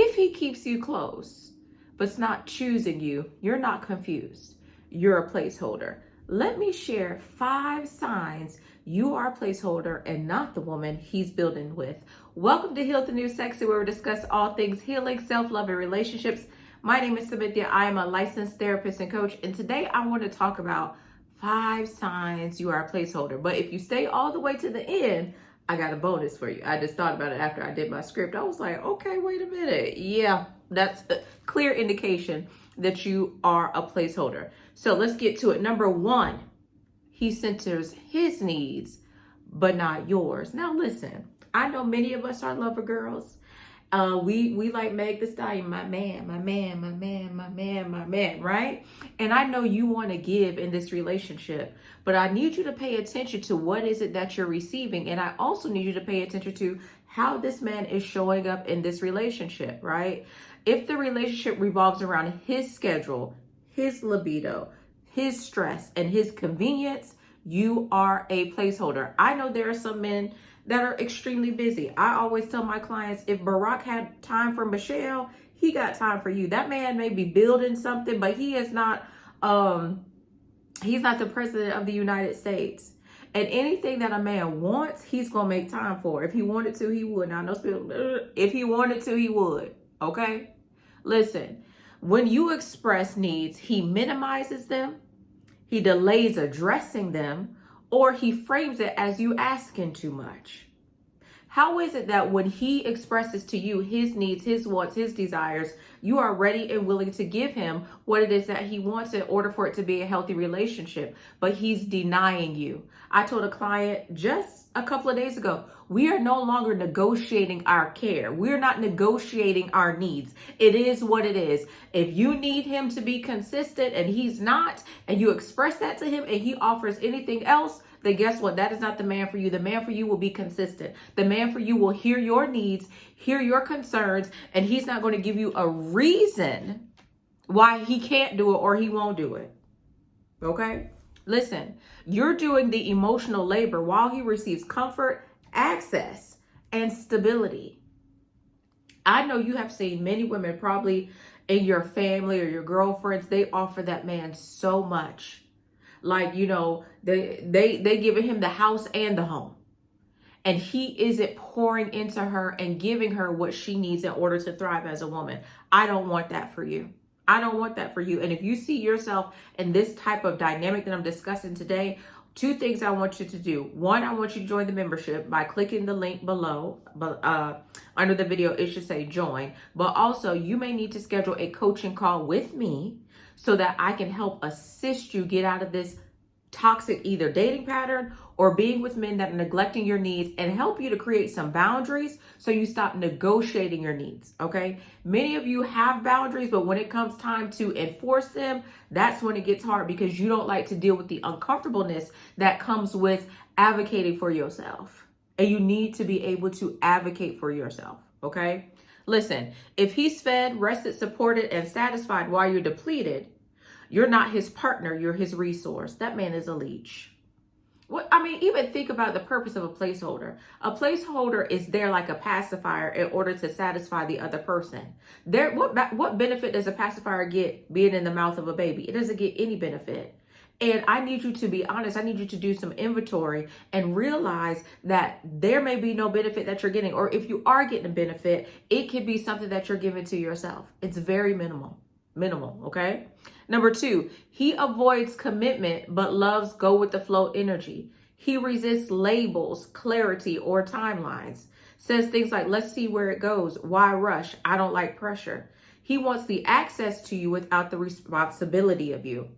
If he keeps you close, but's not choosing you, you're not confused. You're a placeholder. Let me share 5 signs you are a placeholder and not the woman he's building with. Welcome to Heal the New Sexy, where we discuss all things healing, self-love, and relationships. My name is Cynthia. I am a licensed therapist and coach, and today I want to talk about 5 signs you are a placeholder. But if you stay all the way to the end, I got a bonus for you. I just thought about it after I did my script. I was like, okay, wait a minute. Yeah, that's a clear indication that you are a placeholder. So let's get to it. Number 1, he centers his needs, but not yours. Now listen, I know many of us are lover girls. We like Meg Thee Stallion, my man, right? And I know you want to give in this relationship, but I need you to pay attention to what is it that you're receiving. And I also need you to pay attention to how this man is showing up in this relationship, right? If the relationship revolves around his schedule, his libido, his stress, and his convenience, you are a placeholder. I know there are some men that are extremely busy. I always tell my clients, if Barack had time for Michelle, he got time for you. That man may be building something, but he is not, he's not the president of the United States. And anything that a man wants, he's going to make time for. If he wanted to, he would. Now, I know people, if he wanted to, he would. Okay? Listen, when you express needs, he minimizes them, he delays addressing them, or he frames it as you asking too much. How is it that when he expresses to you his needs, his wants, his desires, you are ready and willing to give him what it is that he wants in order for it to be a healthy relationship, but he's denying you? I told a client just a couple of days ago, we are no longer negotiating our care. We're not negotiating our needs. It is what it is. If you need him to be consistent and he's not, and you express that to him and he offers anything else, then guess what? That is not the man for you. The man for you will be consistent. The man for you will hear your needs, hear your concerns, and he's not going to give you a reason why he can't do it or he won't do it. Okay? Listen, you're doing the emotional labor while he receives comfort, access, and stability. I know you have seen many women probably in your family or your girlfriends, they offer that man so much. Like, you know, they giving him the house and the home. And he isn't pouring into her and giving her what she needs in order to thrive as a woman. I don't want that for you. I don't want that for you. And if you see yourself in this type of dynamic that I'm discussing today, 2 things I want you to do. 1, I want you to join the membership by clicking the link below. Under the video, it should say join. But also, you may need to schedule a coaching call with me so that I can help assist you get out of this toxic either dating pattern or being with men that are neglecting your needs, and help you to create some boundaries so you stop negotiating your needs, okay? Many of you have boundaries, but when it comes time to enforce them, that's when it gets hard because you don't like to deal with the uncomfortableness that comes with advocating for yourself. And you need to be able to advocate for yourself, okay? Listen, if he's fed, rested, supported, and satisfied while you're depleted, you're not his partner, you're his resource. That man is a leech. Even think about the purpose of a placeholder. A placeholder is there like a pacifier in order to satisfy the other person. What benefit does a pacifier get being in the mouth of a baby? It doesn't get any benefit. And I need you to be honest. I need you to do some inventory and realize that there may be no benefit that you're getting. Or if you are getting a benefit, it could be something that you're giving to yourself. It's very minimal, okay? Number 2, he avoids commitment but loves go with the flow energy. He resists labels, clarity, or timelines. Says things like, let's see where it goes. Why rush? I don't like pressure. He wants the access to you without the responsibility of you.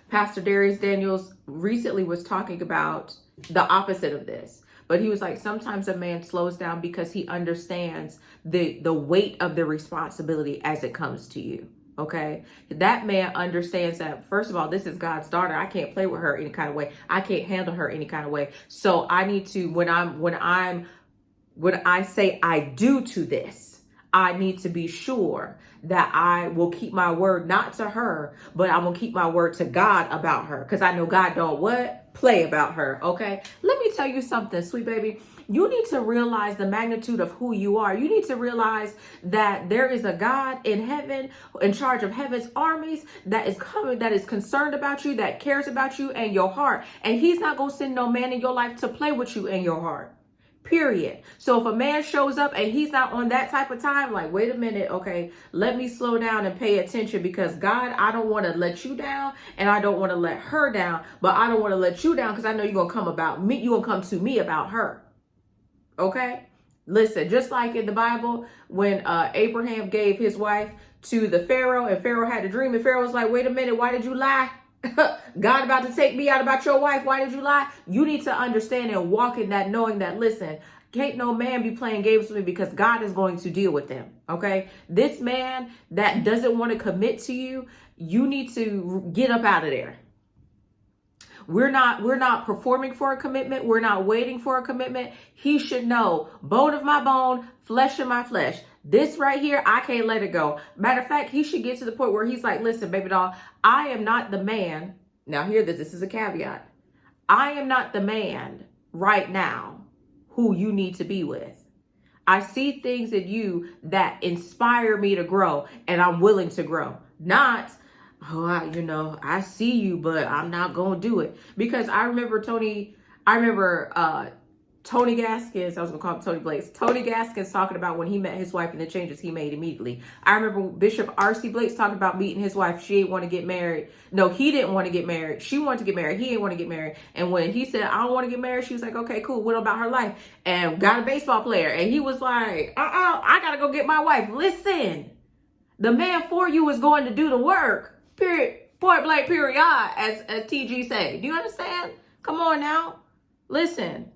Pastor Darius Daniels recently was talking about the opposite of this. But he was like, sometimes a man slows down because he understands the weight of the responsibility as it comes to you. Okay, that man understands that, first of all, this is God's daughter. I can't play with her any kind of way. I can't handle her any kind of way. So I need to, when I say I do to this, I need to be sure that I will keep my word, not to her, but I'm gonna keep my word to God about her. Because I know God don't what? Play about her. Okay. Let me tell you something, sweet baby. You need to realize the magnitude of who you are. You need to realize that there is a God in heaven, in charge of heaven's armies, that is coming, that is concerned about you, that cares about you and your heart. And he's not going to send no man in your life to play with you in your heart. Period. So if a man shows up and he's not on that type of time, like, wait a minute, okay, let me slow down and pay attention, because God, I don't want to let you down and I don't want to let her down, but I don't want to let you down because I know you're going to come about me. You're going to come to me about her. Okay. Listen, just like in the Bible, when Abraham gave his wife to the Pharaoh and Pharaoh had a dream and Pharaoh was like, wait a minute, why did you lie? God about to take me out about your wife. Why did you lie? You need to understand and walk in that, knowing that, listen, can't no man be playing games with me, because God is going to deal with them. Okay. This man that doesn't want to commit to you, you need to get up out of there. We're not performing for a commitment. We're not waiting for a commitment. He should know, bone of my bone, flesh of my flesh. This right here, I can't let it go. Matter of fact, he should get to the point where he's like, listen, baby doll, I am not the man. Now hear this. This is a caveat. I am not the man right now who you need to be with. I see things in you that inspire me to grow, and I'm willing to grow. Not, I see you, but I'm not going to do it. Because I remember Tony Gaskins, I was going to call him Tony Blakes. Tony Gaskins talking about when he met his wife and the changes he made immediately. I remember Bishop R.C. Blakes talking about meeting his wife. She didn't want to get married. No, he didn't want to get married. She wanted to get married. He didn't want to get married. And when he said, I don't want to get married, she was like, okay, cool. What about her life? And got a baseball player. And he was like, I got to go get my wife. Listen, the man for you is going to do the work. Period. Point blank, period, as TG say. Do you understand? Come on now. Listen.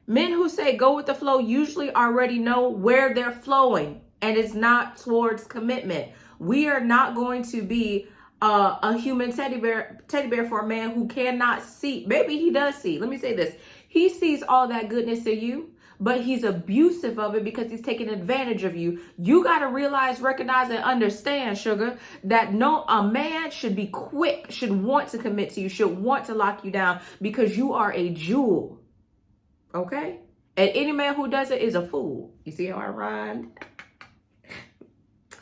Men who say go with the flow usually already know where they're flowing, and it's not towards commitment. We are not going to be a human teddy bear for a man who cannot see. Maybe he does see. Let me say this. He sees all that goodness in you, but he's abusive of it because he's taking advantage of you. You got to realize, recognize, and understand, sugar, that a man should be quick, should want to commit to you, should want to lock you down, because you are a jewel. Okay? And any man who does it is a fool. You see how I rhymed?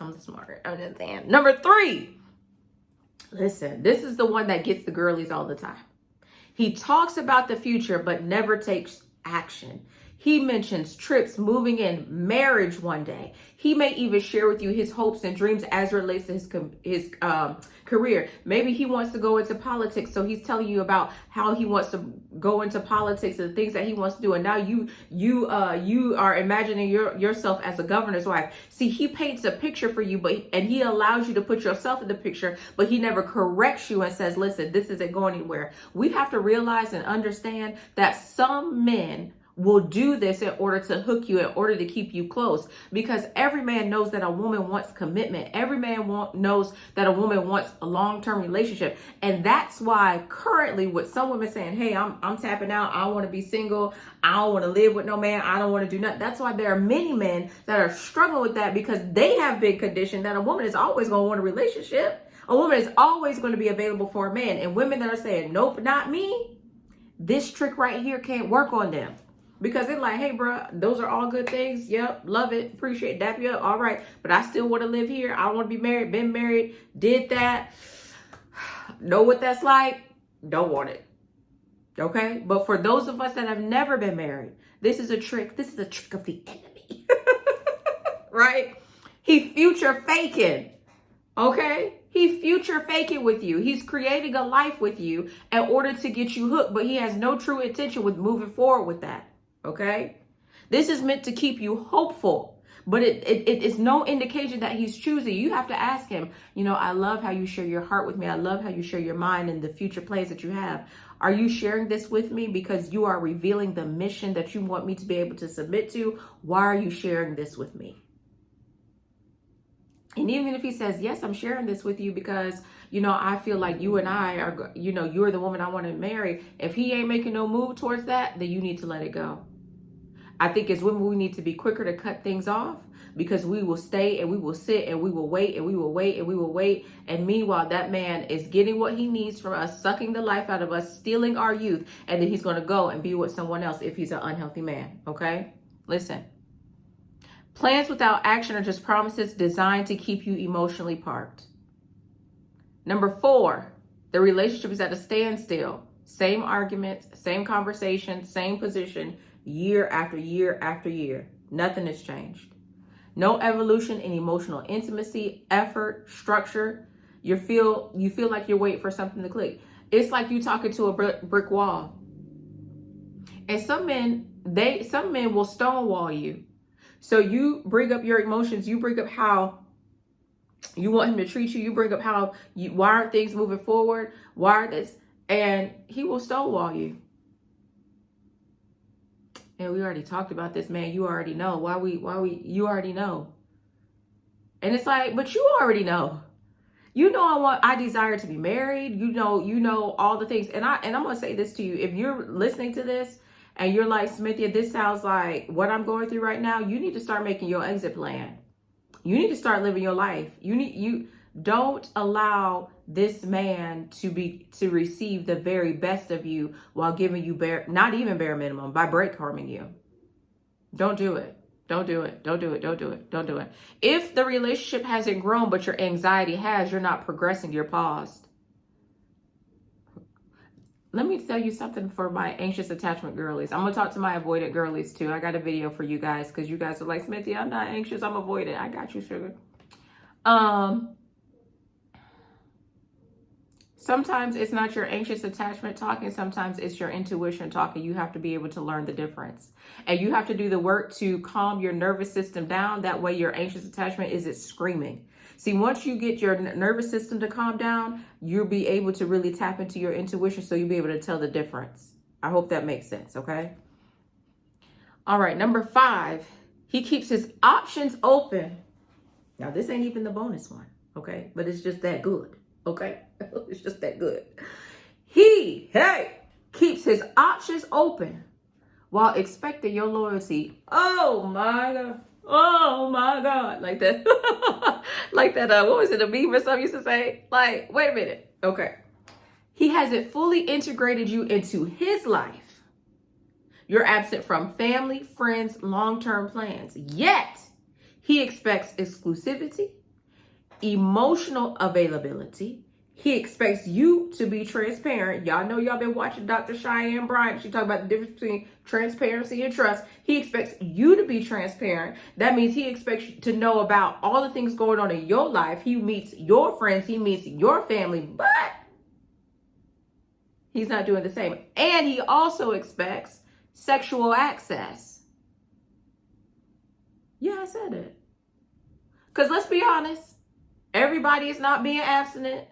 I'm smart. I'm just saying. Number 3. Listen, this is the one that gets the girlies all the time. He talks about the future, but never takes action. He mentions trips, moving in, marriage one day. He may even share with you his hopes and dreams as it relates to his career. Maybe he wants to go into politics, so he's telling you about how he wants to go into politics and the things that he wants to do. And now you are imagining yourself as a governor's wife. See, he paints a picture for you, and he allows you to put yourself in the picture, but he never corrects you and says, listen, this isn't going anywhere. We have to realize and understand that some men will do this in order to hook you, in order to keep you close, because every man knows that a woman wants commitment. Every man knows that a woman wants a long-term relationship. And that's why currently with some women saying, hey, I'm tapping out. I want to be single. I don't want to live with no man. I don't want to do nothing. That's why there are many men that are struggling with that, because they have been conditioned that a woman is always going to want a relationship. A woman is always going to be available for a man. And women that are saying, nope, not me, this trick right here can't work on them. Because they're like, hey, bro, those are all good things. Yep, love it, appreciate it, dap you up. All right, but I still want to live here. I want to be married, been married, did that. Know what that's like? Don't want it. Okay? But for those of us that have never been married, this is a trick. This is a trick of the enemy. Right? He future faking. Okay? He future faking with you. He's creating a life with you in order to get you hooked, but he has no true intention with moving forward with that. Okay, this is meant to keep you hopeful, but it is no indication that he's choosing. You have to ask him, I love how you share your heart with me. I love how you share your mind and the future plans that you have. Are you sharing this with me because you are revealing the mission that you want me to be able to submit to? Why are you sharing this with me? And even if he says, yes, I'm sharing this with you because, I feel like you and I are, you're the woman I want to marry. If he ain't making no move towards that, then you need to let it go. I think as women, we need to be quicker to cut things off, because we will stay and we will sit and we will wait and we will wait and we will wait. And meanwhile, that man is getting what he needs from us, sucking the life out of us, stealing our youth. And then he's going to go and be with someone else if he's an unhealthy man. Okay? Listen. Plans without action are just promises designed to keep you emotionally parked. Number 4, the relationship is at a standstill. Same arguments, same conversation, same position, year after year after year. Nothing has changed. No evolution in emotional intimacy, effort, structure. You feel like you're waiting for something to click. It's like you talking to a brick wall. And some men will stonewall you. So you bring up your emotions. You bring up how you want him to treat you. You bring up why aren't things moving forward? Why are this? And he will stonewall you. And we already talked about this, man. You already know you already know. And it's like, but you already know. You know I desire to be married. You know all the things. And I'm going to say this to you. If you're listening to this and you're like, Smithia, this sounds like what I'm going through right now, you need to start making your exit plan. You need to start living your life. You don't allow this man to receive the very best of you while giving you not even bare minimum, by break harming you. Don't do it. Don't do it. Don't do it. Don't do it. Don't do it. If the relationship hasn't grown, but your anxiety has, you're not progressing, you're paused. Let me tell you something for my anxious attachment girlies. I'm going to talk to my avoidant girlies too. I got a video for you guys because you guys are like, Smithy, I'm not anxious, I'm avoidant. I got you, sugar. Sometimes it's not your anxious attachment talking. Sometimes it's your intuition talking. You have to be able to learn the difference. And you have to do the work to calm your nervous system down. That way your anxious attachment isn't screaming. See, once you get your nervous system to calm down, you'll be able to really tap into your intuition. So you'll be able to tell the difference. I hope that makes sense. Okay. All right. Number 5, he keeps his options open. Now, this ain't even the bonus one. Okay. But it's just that good. Okay. It's just that good. He keeps his options open while expecting your loyalty. Oh my God. Oh my God. Like that. Like that. What was it? A meme or something used to say? Like, wait a minute. Okay. He hasn't fully integrated you into his life. You're absent from family, friends, long-term plans. Yet he expects exclusivity, emotional availability. He expects you to be transparent. Y'all know y'all been watching Dr. Cheyenne Bryant. She talked about the difference between transparency and trust. He expects you to be transparent. That means he expects you to know about all the things going on in your life. He meets your friends. He meets your family. But he's not doing the same. And he also expects sexual access. Yeah, I said it. Because let's be honest. Everybody is not being abstinent.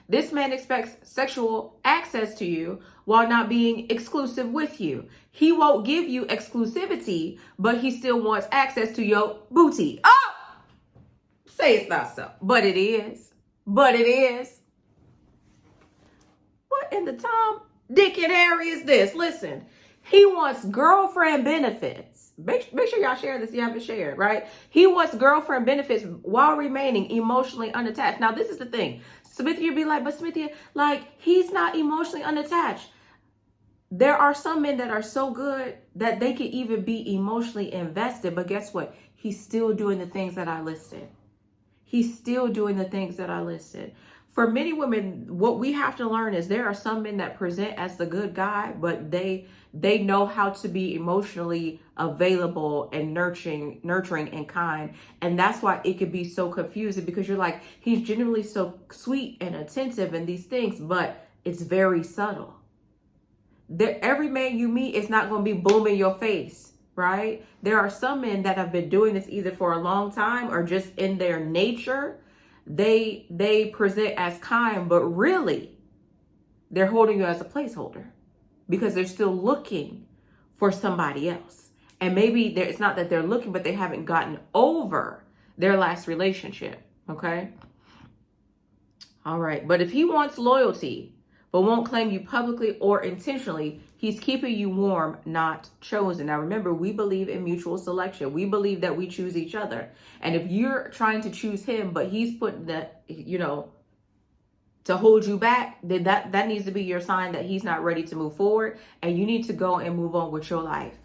This man expects sexual access to you while not being exclusive with you. He won't give you exclusivity, but he still wants access to your booty. Oh! Say it's not so. But it is. But it is. What in the Tom, Dick, and Harry is this? Listen, he wants girlfriend benefits. Make sure y'all share this if you haven't shared, right? He wants girlfriend benefits while remaining emotionally unattached. Now, this is the thing. Smithia, you'd be like, but Smithia, like, he's not emotionally unattached. There are some men that are so good that they could even be emotionally invested. But guess what? He's still doing the things that I listed. He's still doing the things that I listed. For many women, what we have to learn is there are some men that present as the good guy, but they know how to be emotionally available and nurturing and kind. And that's why it could be so confusing, because you're like, he's genuinely so sweet and attentive and these things, but it's very subtle. Every man you meet is not going to be boom in your face, right? There are some men that have been doing this either for a long time or just in their nature. They present as kind, but really they're holding you as a placeholder because they're still looking for somebody else. And maybe it's not that they're looking, but they haven't gotten over their last relationship. Okay. All right. But if he wants loyalty but won't claim you publicly or intentionally. He's keeping you warm, not chosen. Now remember, we believe in mutual selection. We believe that we choose each other. And if you're trying to choose him, but he's putting that, to hold you back, then that needs to be your sign that he's not ready to move forward, and you need to go and move on with your life.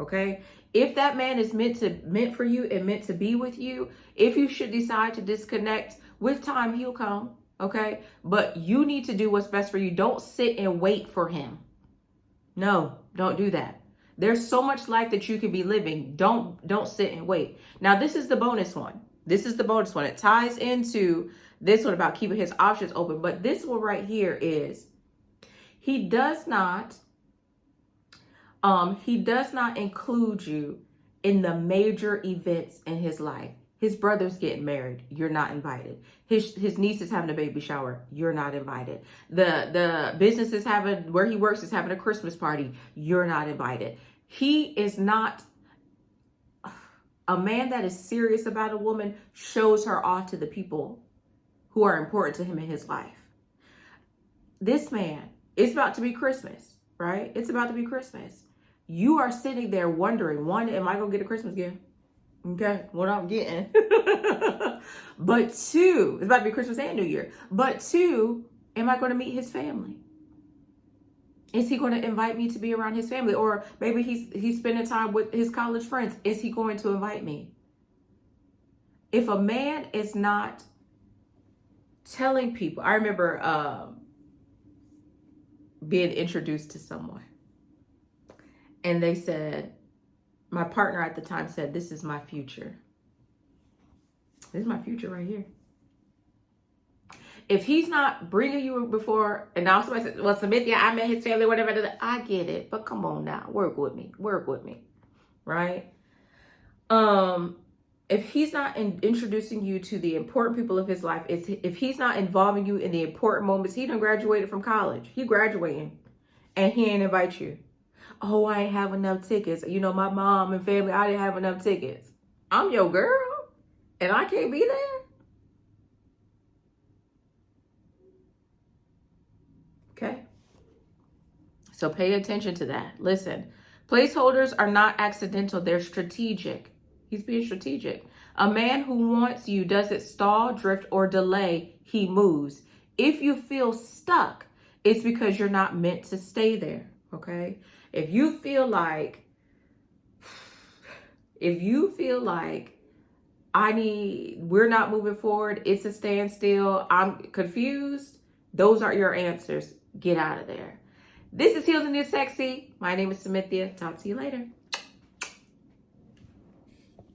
Okay? If that man is meant for you and meant to be with you, if you should decide to disconnect, with time he'll come. Okay? But you need to do what's best for you. Don't sit and wait for him. No, don't do that. There's so much life that you could be living. Don't sit and wait. Now, this is the bonus one. This is the bonus one. It ties into this one about keeping his options open. But this one right here is he does not include you in the major events in his life. His brother's getting married. You're not invited. His niece is having a baby shower. You're not invited. The business is where he works is having a Christmas party. You're not invited. He is not a man that is serious about a woman, shows her off to the people who are important to him in his life. This man, it's about to be Christmas, right? It's about to be Christmas. You are sitting there wondering, one, am I going to get a Christmas gift? Okay, what I'm getting. But two, it's about to be Christmas and New Year. But two, am I going to meet his family? Is he going to invite me to be around his family? Or maybe he's spending time with his college friends. Is he going to invite me? If a man is not telling people, I remember being introduced to someone, and they said, my partner at the time said, this is my future. This is my future right here. If he's not bringing you before, and now somebody says, well, Samithia, I met his family, whatever. I get it, but come on now, work with me, right? If he's not introducing you to the important people of his life, if he's not involving you in the important moments, he done graduated from college. He graduating, and he ain't invite you. Oh, I ain't have enough tickets. My mom and family, I didn't have enough tickets. I'm your girl, and I can't be there. Okay? So pay attention to that. Listen, placeholders are not accidental. They're strategic. He's being strategic. A man who wants you doesn't stall, drift, or delay. He moves. If you feel stuck, it's because you're not meant to stay there. Okay? If you feel like we're not moving forward, it's a standstill, I'm confused, those are your answers. Get out of there. This is Healed and New Sexy. My name is Samithia. Talk to you later.